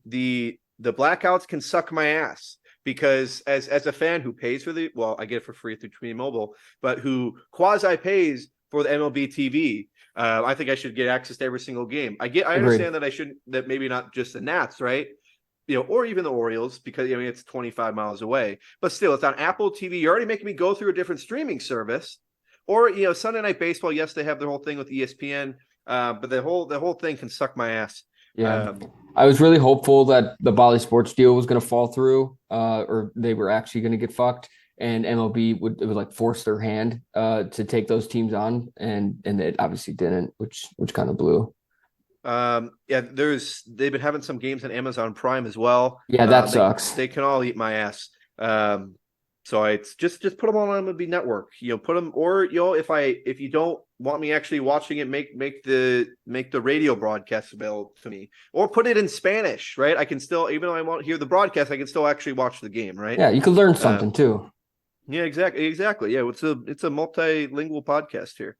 A: blackouts can suck my ass because as a fan who pays for I get it for free through T-Mobile, but who quasi pays for the MLB TV, I think I should get access to every single game. I understand that maybe not just the Nats, right? Or even the Orioles, because it's 25 miles away, but still it's on Apple TV. You're already making me go through a different streaming service. Or Sunday Night Baseball, yes, they have their whole thing with ESPN, but the whole thing can suck my ass.
C: Yeah, I was really hopeful that the Bally Sports deal was going to fall through, or they were actually going to get fucked, and MLB would like force their hand to take those teams on, and it obviously didn't, which kind of blew.
A: They've been having some games on Amazon Prime as well.
C: Yeah, that sucks.
A: They can all eat my ass. So it's just put them on MLB Network. Put them, or if you don't want me actually watching it, make the radio broadcast available to me, or put it in Spanish. Right, I can still, even though I won't hear the broadcast, I can still actually watch the game. Right?
C: Yeah, you can learn something too.
A: Yeah, exactly. Yeah, it's a multilingual podcast here.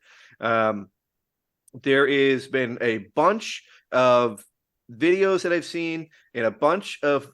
A: There has been a bunch of videos that I've seen and a bunch of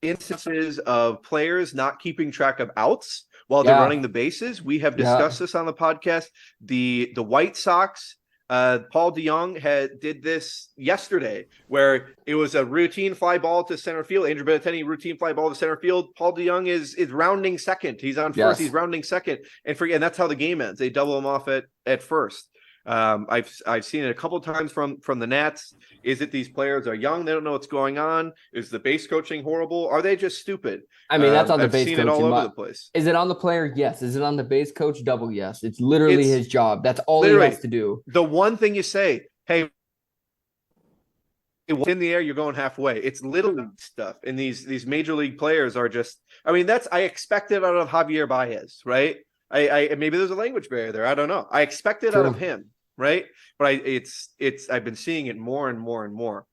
A: instances of players not keeping track of outs while they're running the bases. We have discussed this on the podcast. The White Sox, Paul DeJong did this yesterday, where it was a routine fly ball to center field. Andrew Benintendi, routine fly ball to center field. Paul DeJong is rounding second. He's on first. He's rounding second, and that's how the game ends. They double him off at first. I've seen it a couple of times from the Nats. Is it these players are young, they don't know what's going on? Is the base coaching horrible? Are they just stupid?
C: I mean, that's on the base coach.
A: I've seen it all over the place.
C: Is it on the player? Yes. Is it on the base coach? Double yes. It's literally his job. That's all he has to do.
A: The one thing you say, hey, it's in the air, you're going halfway. It's little league stuff. And these major league players are just, I expect it out of Javier Baez, right? I maybe there's a language barrier there. I don't know. I expect it out of him, right? But I've been seeing it more and more and more.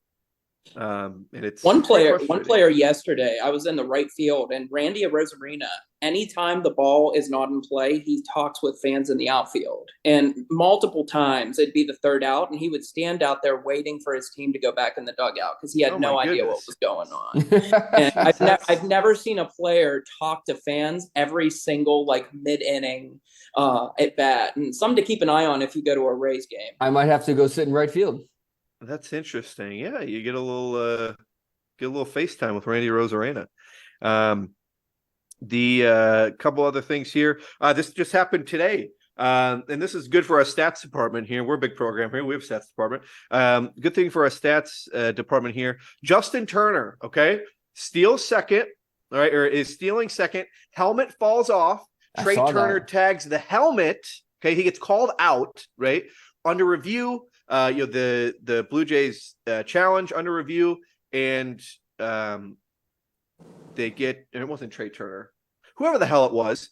A: And it's
B: one player yesterday. I was in the right field, and Randy Arozarena. Anytime the ball is not in play, he talks with fans in the outfield, and multiple times it'd be the third out, and he would stand out there waiting for his team to go back in the dugout because he had no idea what was going on. And I've never seen a player talk to fans every single mid-inning at bat, and something to keep an eye on if you go to a Rays game.
C: I might have to go sit in right field.
A: That's interesting. Yeah, you get a little FaceTime with Randy Arozarena. The couple other things here. This just happened today. And this is good for our stats department here. We're a big program here. We have a stats department. Good thing for our stats department here. Justin Turner, okay, steals second, all right, or is stealing second. Helmet falls off. Trey Turner tags the helmet. Okay, he gets called out, right? Under review, the Blue Jays challenge under review, and they get, and it wasn't Trey Turner, whoever the hell it was,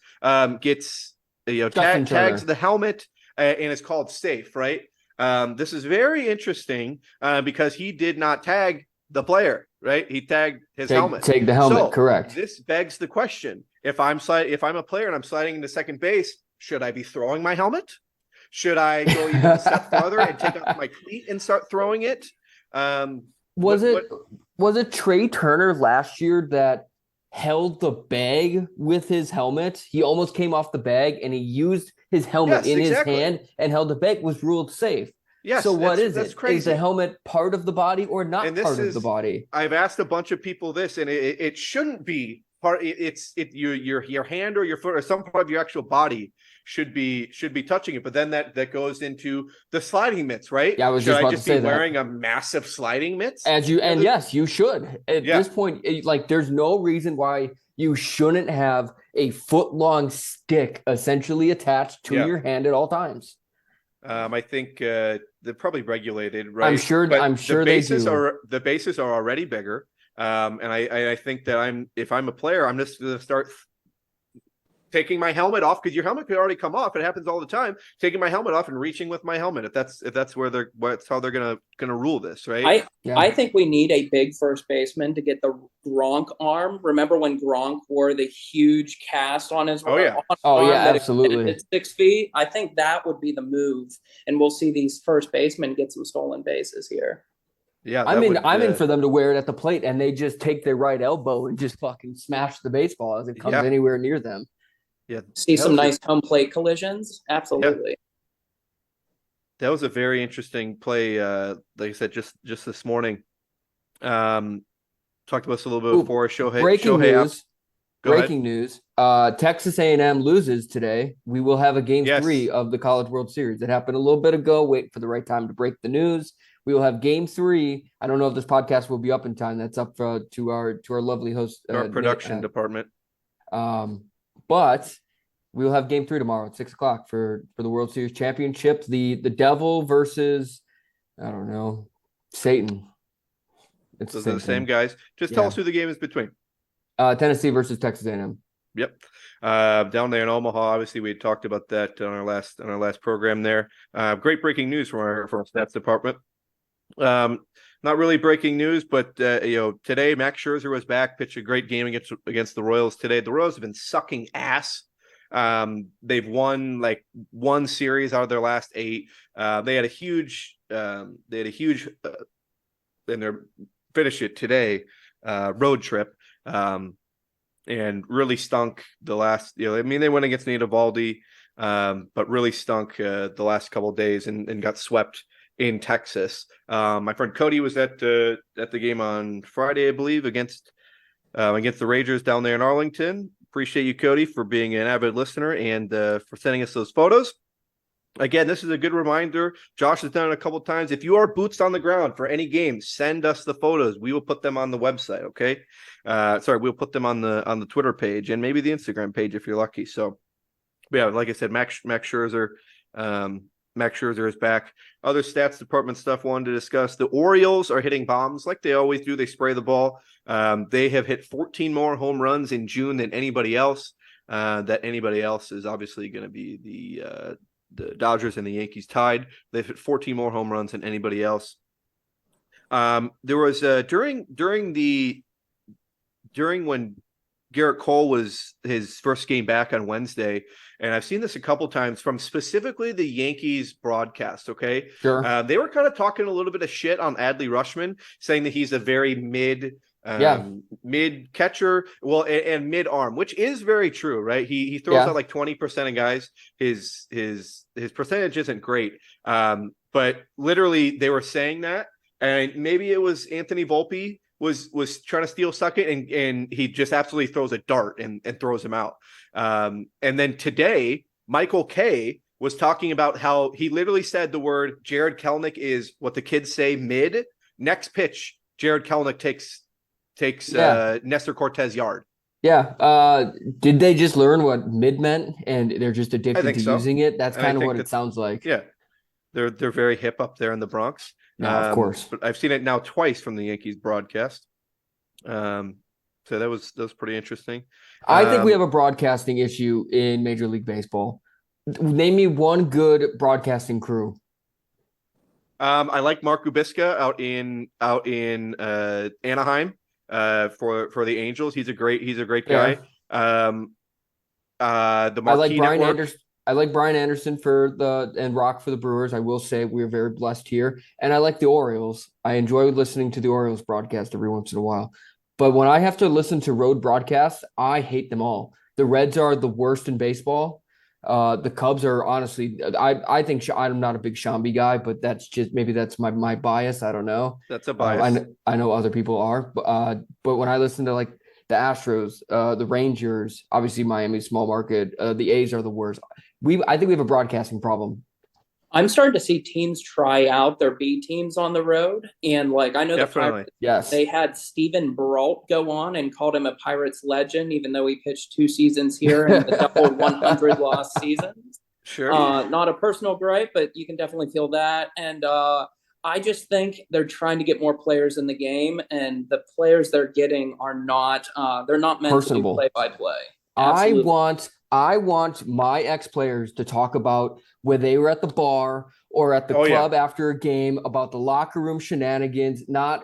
A: gets tags the helmet and is called safe, right? This is very interesting because he did not tag the player, right? He tagged his helmet.
C: Take the helmet, correct.
A: This begs the question: if I'm a player and I'm sliding into second base, should I be throwing my helmet? Should I go even a step farther and take off my cleat and start throwing it?
C: Was it Trey Turner last year that held the bag with his helmet? He almost came off the bag and he used his helmet his hand and held the bag, was ruled safe.
A: Yes.
C: So what is it?
A: Crazy.
C: Is the helmet part of the body or not part of the body?
A: I've asked a bunch of people this, and it shouldn't be part. Your hand or your foot or some part of your actual body should be touching it. But then that goes into the sliding mitts, right?
C: Yeah, I was just about to say that.
A: Wearing a massive sliding mitts?
C: Yes, you should. At this point, there's no reason why you shouldn't have a foot-long stick essentially attached to your hand at all times.
A: I think they're probably regulated, right?
C: I'm sure
A: the bases
C: they do.
A: The bases are already bigger. And I think that if I'm a player, I'm just going to start taking my helmet off, because your helmet could already come off. It happens all the time. Taking my helmet off and reaching with my helmet. If that's how they're gonna rule this, right?
B: I think we need a big first baseman to get the Gronk arm. Remember when Gronk wore the huge cast on his arm?
C: Absolutely.
B: 6 feet. I think that would be the move, and we'll see these first basemen get some stolen bases here.
A: Yeah,
C: I'm in for them to wear it at the plate, and they just take their right elbow and just fucking smash the baseball as it comes anywhere near them.
A: Yeah,
B: see some nice home plate collisions. Absolutely.
A: That was a very interesting play. Like I said, just this morning. Talked about this a little bit before.
C: Breaking news. Texas A&M loses today. We will have a game 3 of the College World Series. It happened a little bit ago. Wait for the right time to break the news. We will have game 3. I don't know if this podcast will be up in time. That's up to our lovely host,
A: our production department.
C: But we will have game 3 tomorrow at 6:00 for the World Series championship. The Devil versus, I don't know, Satan.
A: It's the same guys. Just tell us who the game is between.
C: Tennessee versus Texas A&M.
A: Yep. Down there in Omaha. Obviously, we had talked about that on our last program there. Great breaking news from our stats department. Not really breaking news, but today Max Scherzer was back, pitched a great game against the Royals today. The Royals have been sucking ass. They've won like one series out of their last 8. They had a huge and they're finish it today road trip, and really stunk the last. They went against Nate Eovaldi, but really stunk the last couple of days and got swept in Texas. My friend Cody was at the game on Friday, I believe, against the Rangers down there in Arlington. Appreciate you, Cody, for being an avid listener and for sending us those photos. Again, this is a good reminder. Josh has done it a couple times. If you are boots on the ground for any game, send us the photos. We will put them on the website. Okay. We'll put them on the Twitter page and maybe the Instagram page if you're lucky. So, yeah, like I said, Max Scherzer. Max Scherzer is back. Other stats department stuff wanted to discuss. The Orioles are hitting bombs like they always do. They spray the ball. They have hit 14 more home runs in June than anybody else. That anybody else is obviously going to be the Dodgers and the Yankees tied. They've hit 14 more home runs than anybody else. There was during when Garrett Cole was his first game back on Wednesday, and I've seen this a couple times from specifically the Yankees broadcast. Okay,
C: sure.
A: They were kind of talking a little bit of shit on Adley Rutschman, saying that he's a very mid catcher, and mid arm, which is very true, right? He throws out like 20% of guys. His percentage isn't great, but literally they were saying that, and maybe it was Anthony Volpe was trying to steal second, and he just absolutely throws a dart and throws him out. And then today, Michael Kay was talking about how he literally said the word Jared Kelenic is what the kids say mid. Next pitch, Jared Kelenic takes Nestor Cortez yard.
C: Yeah. Did they just learn what mid meant and they're just
A: I
C: addicted
A: think
C: to
A: so.
C: using it? That's
A: And I
C: kind of
A: think
C: what it sounds like.
A: Yeah, they're very hip up there in the Bronx.
C: No, of course.
A: But I've seen it now twice from the Yankees broadcast. So that was pretty interesting.
C: I think we have a broadcasting issue in Major League Baseball. Name me one good broadcasting crew.
A: I like Mark Kubiska out in Anaheim for the Angels. He's a great guy.
C: Yeah.
A: The Marquee Network.
C: I like Brian Anderson and Rock for the Brewers. I will say we're very blessed here. And I like the Orioles. I enjoy listening to the Orioles broadcast every once in a while. But when I have to listen to road broadcasts, I hate them all. The Reds are the worst in baseball. The Cubs are honestly, I think I'm not a big Shambi guy, but maybe that's my bias. I don't know.
A: That's a bias.
C: I know other people are, but when I listen to like the Astros, the Rangers, obviously Miami's small market, the A's are the worst. I think we have a broadcasting problem.
B: I'm starting to see teams try out their B teams on the road. And like, I know
A: Definitely.
B: They had Steven Brault go on and called him a Pirates legend, even though he pitched 2 seasons here in the double 100 loss seasons.
A: Sure.
B: Not a personal gripe, but you can definitely feel that. And I just think they're trying to get more players in the game, and the players they're getting are not they're not meant
C: Personable.
B: to do play-by-play.
C: I want my ex-players to talk about where they were at the bar or at the club after a game, about the locker room shenanigans, not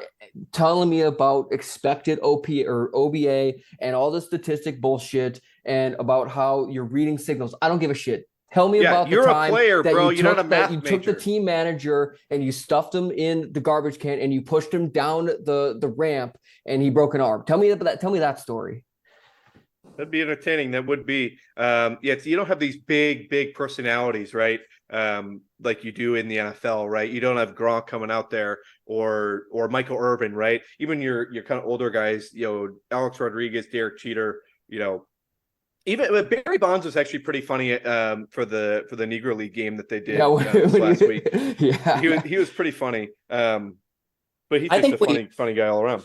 C: telling me about expected OP or OBA and all the statistic bullshit and about how you're reading signals. I don't give a shit. Tell me about the time
A: player,
C: that
A: bro.
C: you took the team manager and you stuffed him in the garbage can and you pushed him down the ramp and he broke an arm. Tell me that story.
A: That'd be entertaining. That would be. You don't have these big personalities, right? Like you do in the NFL, right? You don't have Gronk coming out there or Michael Irvin, right? Even your kind of older guys, Alex Rodriguez, Derek Jeter, even Barry Bonds was actually pretty funny for the Negro League game that they did last week. Yeah, he was pretty funny. But he's just a funny guy all around.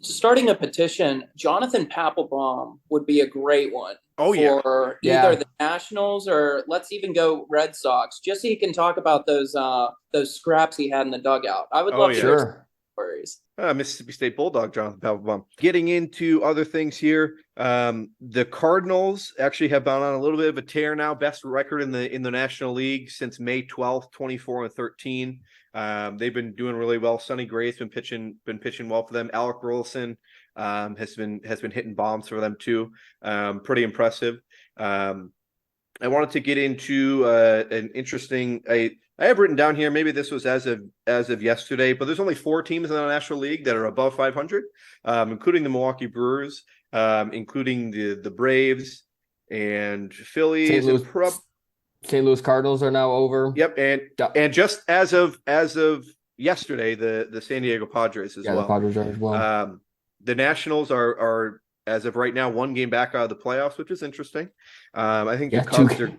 B: Starting a petition, Jonathan Papelbon would be a great one. For either the Nationals or let's even go Red Sox, just so he can talk about those scraps he had in the dugout. I would love to hear stories.
A: Mississippi State Bulldog, Jonathan Papelbon. Getting into other things here, the Cardinals actually have been on a little bit of a tear now. Best record in the National League since May 12th, 24-13. They've been doing really well. Sonny Gray's been pitching well for them. Alec Burleson has been hitting bombs for them too. Pretty impressive. I wanted to get into an interesting. I have written down here. Maybe this was as of yesterday, but there's only 4 teams in the National League that are above 500, including the Milwaukee Brewers, including the Braves and Phillies.
C: St. Louis Cardinals are now over.
A: Yep, and just as of yesterday, the San Diego Padres as well.
C: Yeah, the Padres are as well.
A: The Nationals are as of right now 1 game back out of the playoffs, which is interesting. I think the Cubs are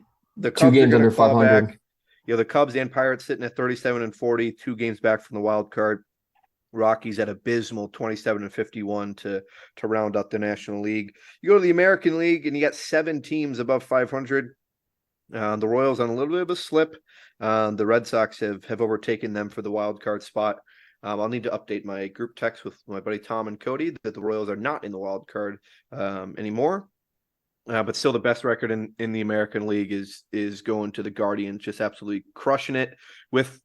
A: 2 games under 500. Back. The Cubs and Pirates sitting at 37 and 40, 2 games back from the wild card. Rockies at abysmal 27 and 51 to round up the National League. You go to the American League and you got 7 teams above 500. The Royals on a little bit of a slip. The Red Sox have overtaken them for the wild card spot. I'll need to update my group text with my buddy Tom and Cody that the Royals are not in the wild card anymore. But still, the best record in the American League is going to the Guardians, just absolutely crushing it with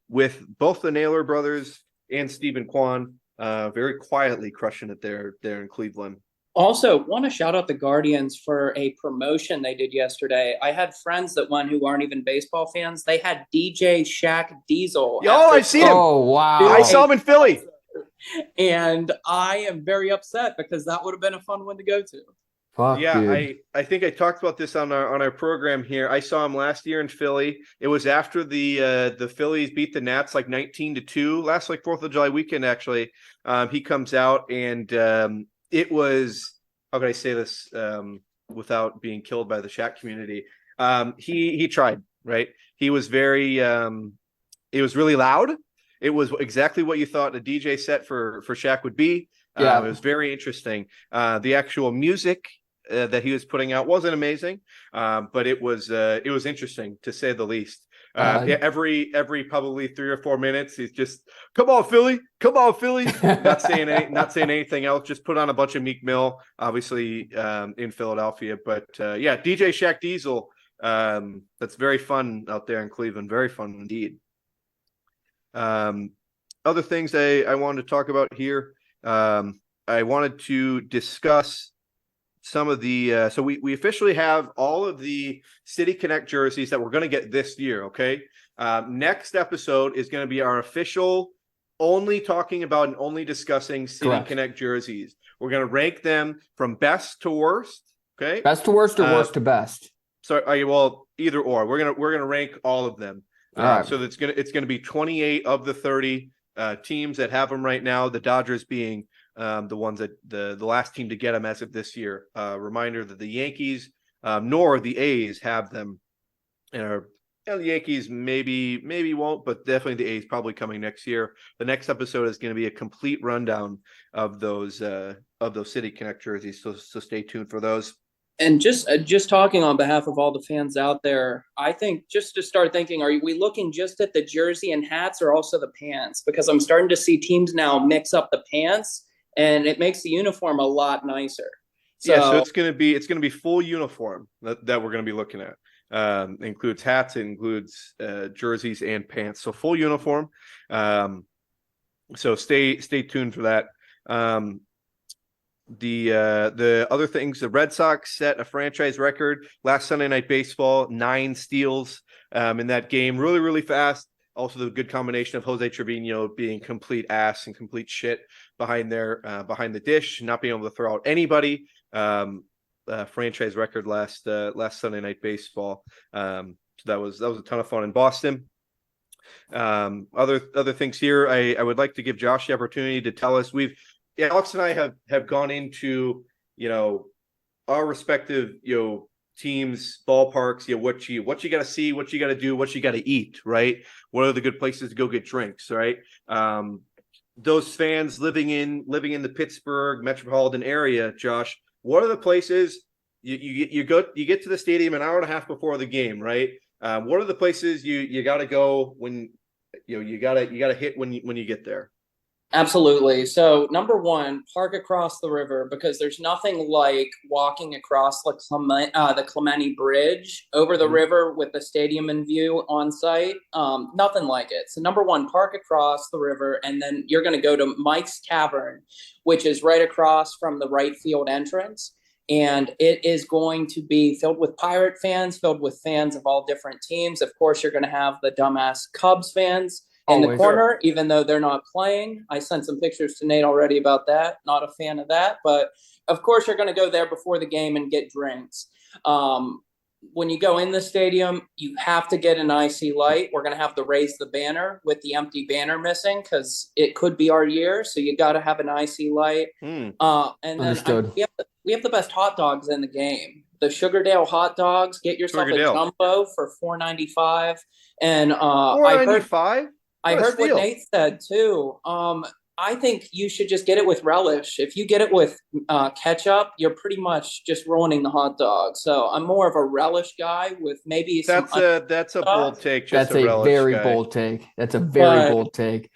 A: both the Naylor brothers and Stephen Kwan, very quietly crushing it there in Cleveland.
B: Also, want to shout out the Guardians for a promotion they did yesterday. I had friends that went who aren't even baseball fans. They had DJ Shaq Diesel.
A: Oh, I've seen him.
C: Oh, wow.
A: I saw him in Philly.
B: And I am very upset because that would have been a fun one to go to.
C: Fuck,
A: yeah,
C: dude.
A: I think I talked about this on our program here. I saw him last year in Philly. It was after the Phillies beat the Nats like 19-2 last 4th of July weekend. Actually, he comes out and it was, how can I say this without being killed by the Shaq community? He tried. right? He was very it was really loud. It was exactly what you thought a DJ set for Shaq would be.
C: Yeah.
A: It was very interesting. The actual music that he was putting out wasn't amazing, but it was interesting to say the least. Every probably 3 or 4 minutes, he's just, come on Philly, not saying anything else. Just put on a bunch of Meek Mill, obviously in Philadelphia. But yeah, DJ Shaq Diesel. That's very fun out there in Cleveland. Very fun indeed. Other things I wanted to talk about here. I wanted to discuss some of the so we officially have all of the City Connect jerseys that we're going to get this year. Okay. Next episode is going to be our official only talking about and only discussing City Connect jerseys. We're going to rank them from best to worst. Okay.
C: Best to worst or worst to best.
A: So well, either or. We're gonna rank all of them. So it's gonna be 28 of the 30 teams that have them right now. The Dodgers being the ones that the last team to get them as of this year. Reminder that the Yankees nor the A's have them. And the Yankees maybe won't, but definitely the A's probably coming next year. The next episode is going to be a complete rundown of those City Connect jerseys. So stay tuned for those.
B: And just talking on behalf of all the fans out there, I think just to start thinking, are we looking just at the jersey and hats or also the pants? Because I'm starting to see teams now mix up the pants, and it makes the uniform a lot nicer.
A: So it's gonna be full uniform that we're gonna be looking at. Includes hats, it includes jerseys and pants. So full uniform. So stay tuned for that. The other things, the Red Sox set a franchise record last Sunday Night Baseball, 9 steals in that game, really fast. Also the good combination of Jose Trevino being complete ass and complete shit behind the dish, not being able to throw out anybody. Franchise record last Sunday Night Baseball. So that was a ton of fun in Boston. Other things here, I would like to give Josh the opportunity to tell us. Alex and I have gone into, our respective, teams, ballparks, what you got to see, what you got to do, what you got to eat, right? What are the good places to go get drinks, right? Those fans living in the Pittsburgh metropolitan area, Josh, what are the places you get to the stadium an hour and a half before the game, right? What are the places you got to go when you got to hit when you get there?
B: Absolutely. So number one, park across the river, because there's nothing like walking across the Clementi Bridge over the river with the stadium in view on site. Nothing like it. So number one, park across the river, and then you're going to go to Mike's Tavern, which is right across from the right field entrance. And it is going to be filled with Pirate fans, filled with fans of all different teams. Of course, you're going to have the dumbass Cubs fans in the corner, even though they're not playing. I sent some pictures to Nate already about that. Not a fan of that, but of course you're going to go there before the game and get drinks. When you go in the stadium, you have to get an IC light. We're going to have to raise the banner with the empty banner missing because it could be our year. So you got to have an IC light. And then we have the best hot dogs in the game. The Sugardale hot dogs. Get yourself a jumbo for $4.95. And
A: $4.95.
B: I heard what Nate said too. I think you should just get it with relish. If you get it with ketchup, you're pretty much just ruining the hot dog. So I'm more of a relish guy with maybe
A: that's a bold take.
C: That's a very bold take. That's a very bold take.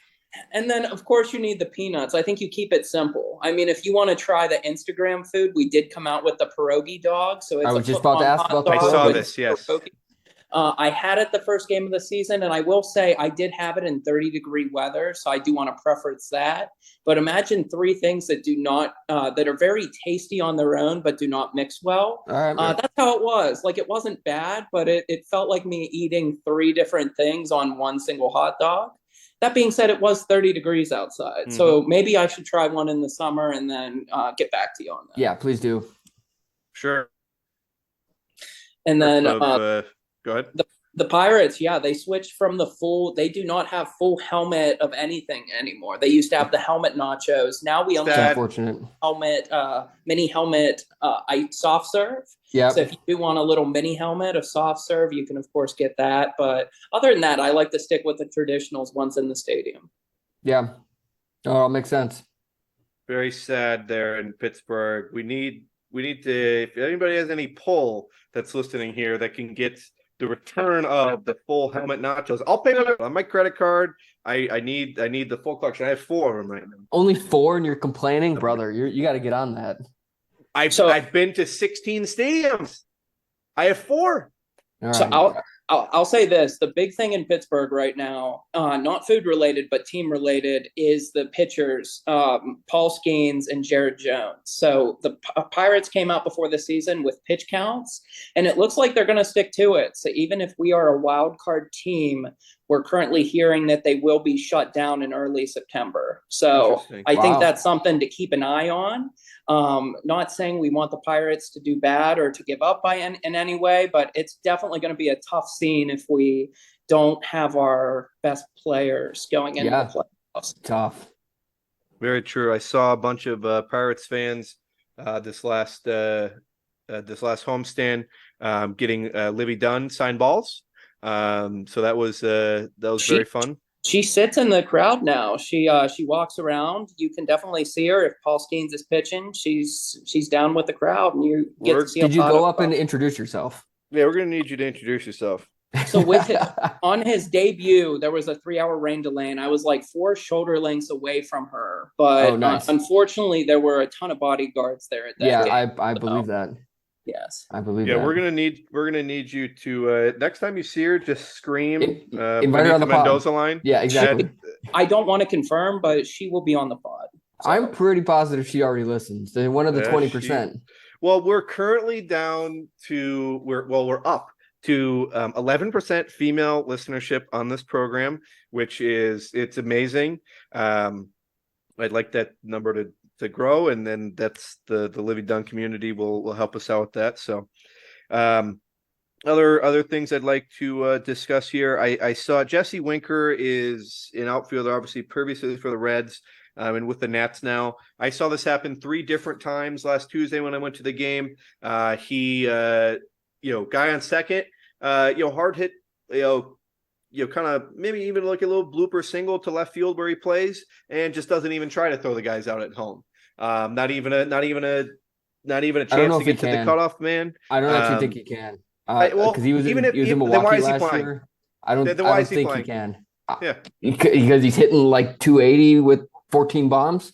B: And then, of course, you need the peanuts. I think you keep it simple. I mean, if you want to try the Instagram food, we did come out with the pierogi dog. So it's
C: I was just about to ask about the
A: I saw this. Yes. Pierogi.
B: I had it the first game of the season, and I will say I did have it in 30-degree weather, so I do want to preference that. But imagine 3 things that do not that are very tasty on their own, but do not mix well. That's how it was. Like, it wasn't bad, but it felt like me eating 3 different things on one single hot dog. That being said, it was 30 degrees outside, so maybe I should try one in the summer and then get back to you on that.
C: Yeah, please do.
A: Sure.
B: And then
A: go ahead.
B: The Pirates, yeah, they switched from they do not have full helmet of anything anymore. They used to have the helmet nachos. Now we only
C: It's
B: have
C: unfortunate.
B: helmet, mini helmet, soft serve.
C: Yeah.
B: So if you do want a little mini helmet of soft serve, you can of course get that. But other than that, I like to stick with the traditionals once in the stadium.
C: Yeah. Oh, it makes sense.
A: Very sad there in Pittsburgh. We need to, if anybody has any pull that's listening here that can get the return of the full helmet nachos, I'll pay it on my credit card. I need the full collection. I have 4 of them right now.
C: Only 4 and you're complaining, brother. You got to get on that.
A: I've been to 16 stadiums. I have 4.
C: All
B: So
C: right.
B: I'll say this: the big thing in Pittsburgh right now, not food related but team related, is the pitchers, Paul Skeens and Jared Jones. So the Pirates came out before the season with pitch counts, and it looks like they're going to stick to it. So even if we are a wild card team, we're currently hearing that they will be shut down in early September. So I think that's something to keep an eye on. Not saying we want the Pirates to do bad or to give up in any way, but it's definitely going to be a tough scene if we don't have our best players going into the playoffs.
C: Tough.
A: Very true. I saw a bunch of Pirates fans this last homestand getting Livy Dunn signed balls. So that was very fun.
B: She sits in the crowd now. She walks around. You can definitely see her if Paul Skeens is pitching. She's down with the crowd, and you get to see.
C: Did you go up and introduce yourself?
A: Yeah, we're gonna need you to introduce yourself.
B: So on his debut, there was a 3-hour rain delay, and I was like 4 shoulder lengths away from her. But
C: nice.
B: Unfortunately, there were a ton of bodyguards there at that game.
C: I believe that.
B: Yes,
C: I believe that.
A: Yeah, we're gonna need you to next time you see her, just scream.
C: Invite her on the
A: Mendoza line.
C: Yeah, exactly.
B: I don't want to confirm, but she will be on the pod. So.
C: I'm pretty positive she already listens. They're one of the 20%.
A: Well, we're currently down to we're up to 11% female listenership on this program, which it's amazing. I'd like that number to grow, and then that's the Livy Dunn community will help us out with that. So other things I'd like to discuss here. I saw Jesse Winker is an outfielder, obviously previously for the Reds, and with the Nats now. I saw this happen 3 different times last Tuesday when I went to the game. He guy on second, hard hit, kind of maybe even like a little blooper single to left field where he plays, and just doesn't even try to throw the guys out at home. Not even a chance to get to the cutoff man.
C: I don't actually think he can. Because he was in Milwaukee last year. I don't think he can.
A: Yeah,
C: because he's hitting like 280 with 14 bombs.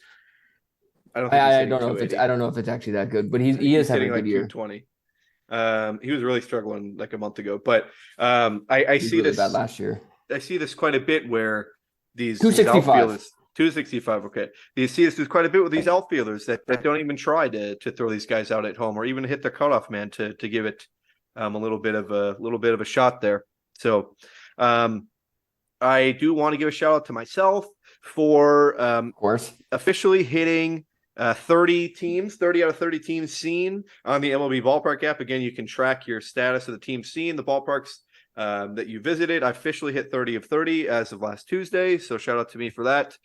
C: I don't know if it's actually that good, but he is having a good year.
A: 220. He was really struggling like a month ago, but I see
C: really
A: this
C: bad last year.
A: I see this quite a bit where these
C: 265.
A: 265. Okay. You see this quite a bit with these outfielders that don't even try to throw these guys out at home or even hit the cutoff man to give it a little bit of a shot there. So I do want to give a shout out to myself for
C: of course
A: officially hitting 30 out of 30 teams seen on the MLB Ballpark app. Again, you can track your status of the team seen, the ballparks that you visited. I officially hit 30 of 30 as of last Tuesday, so shout out to me for that.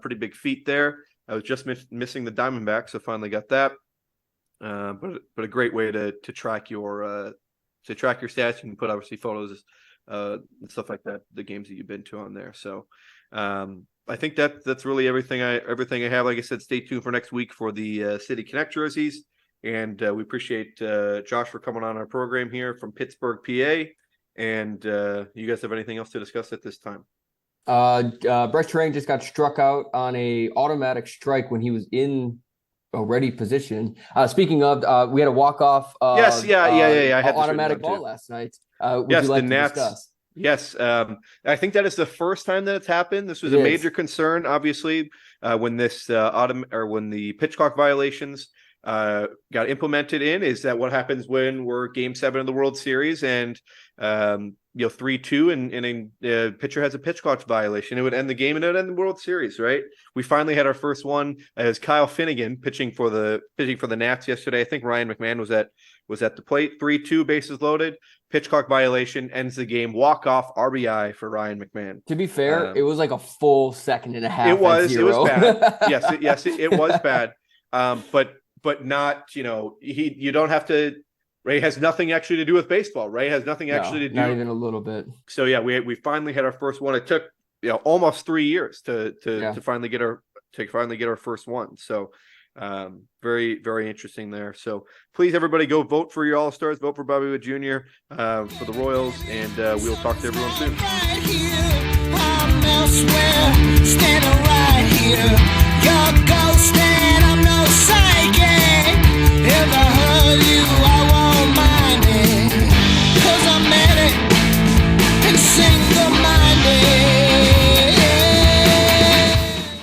A: Pretty big feat there. I was just missing the Diamondbacks, so finally got that. But a great way to track your stats. You can put obviously photos and stuff like that, the games that you've been to on there. So I think that's really everything I have. Like I said, stay tuned for next week for the City Connect jerseys, and we appreciate Josh for coming on our program here from Pittsburgh, PA. And you guys have anything else to discuss at this time?
C: Bryce Terang just got struck out on a automatic strike when he was in a ready position. Speaking of, we had a walk-off.
A: Yes, yeah. I had
C: automatic ball last night. Would
A: yes,
C: you like
A: the
C: to
A: Nats.
C: Discuss?
A: Yes, I think that is the first time that it's happened. This was a major concern, obviously, when this when the pitch clock violations got implemented in. Is that what happens when we're Game 7 of the World Series and 3-2, and pitcher has a pitch clock violation. It would end the game and it would end the World Series, right? We finally had our first one as Kyle Finnegan pitching for the Nats yesterday. I think Ryan McMahon was at the plate. 3-2, bases loaded, pitch clock violation, ends the game. Walk off RBI for Ryan McMahon.
C: To be fair, it was like a full second and a half.
A: It was bad. Yes, it was bad. But not, you don't have to. Ray has nothing actually to do with baseball. Ray has nothing actually to do.
C: Not even a little bit.
A: So yeah, we finally had our first one. It took almost 3 years to finally get our first one. So very, very interesting there. So please, everybody, go vote for your All-Stars. Vote for Bobby Witt Jr. For the Royals, and we'll talk to everyone soon.
D: Right here, I'm elsewhere, standing right here. Your ghost